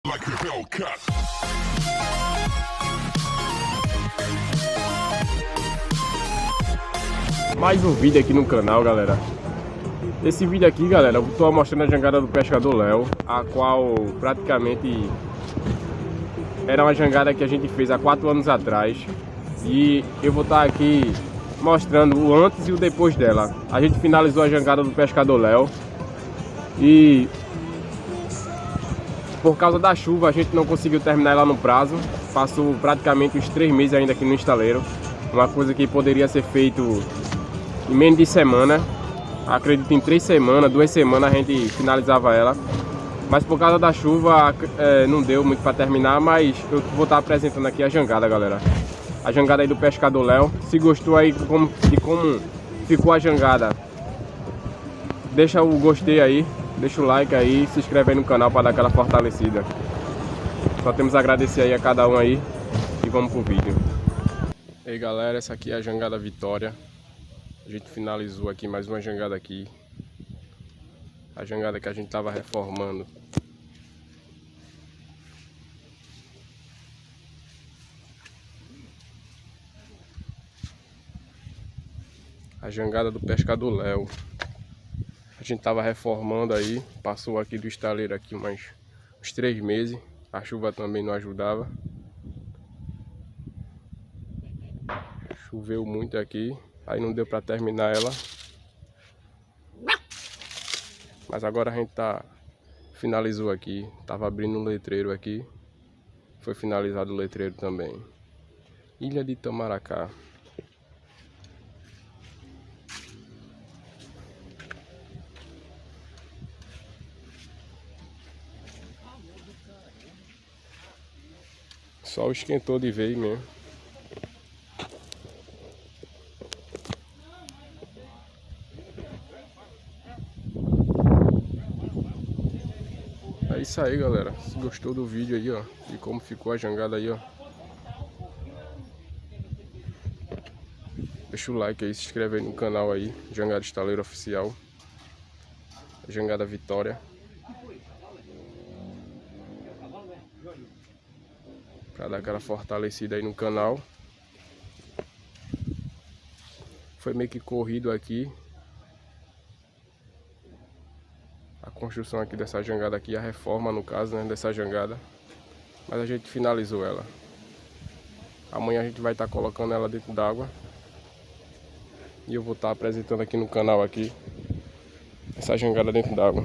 Like a Hellcat. Mais um vídeo aqui no canal, galera. Esse vídeo aqui, galera, eu tô mostrando a jangada do pescador Léo, a qual praticamente era uma jangada que a gente fez há 4 anos atrás. E eu vou estar aqui mostrando o antes e o depois dela. A gente finalizou a jangada do pescador Léo e por causa da chuva a gente não conseguiu terminar ela no prazo. Passou praticamente uns 3 meses ainda aqui no estaleiro. Uma coisa que poderia ser feito em menos de semana. Acredito em 3 semanas, 2 semanas a gente finalizava ela. Mas por causa da chuva não deu muito para terminar. Mas eu vou estar apresentando aqui a jangada, galera. A jangada aí do pescador Léo. Se gostou aí de como ficou a jangada, deixa o gostei aí. Deixa o like aí, se inscreve aí no canal para dar aquela fortalecida. Só temos a agradecer aí a cada um aí. E vamos pro vídeo. E aí, galera, essa aqui é a jangada Vitória. A gente finalizou aqui mais uma jangada aqui. A jangada que a gente tava reformando. A jangada do pescador Léo. A gente tava reformando aí. Passou aqui do estaleiro aqui uns 3 meses. A chuva também não ajudava. Choveu muito aqui. Aí não deu para terminar ela. Mas agora a gente finalizou aqui. Tava abrindo um letreiro aqui. Foi finalizado o letreiro também. Ilha de Itamaracá. Só esquentou de vez mesmo. É isso aí, galera. Se gostou do vídeo aí, ó, de como ficou a jangada aí, ó, deixa o like aí, se inscreve aí no canal aí, Jangada Estaleiro Oficial, Jangada Vitória, pra dar aquela fortalecida aí no canal. Foi meio que corrido aqui a construção aqui dessa jangada aqui, a reforma no caso, né, dessa jangada. Mas a gente finalizou ela. Amanhã a gente vai estar colocando ela dentro d'água. E eu vou estar apresentando aqui no canal aqui essa jangada dentro d'água.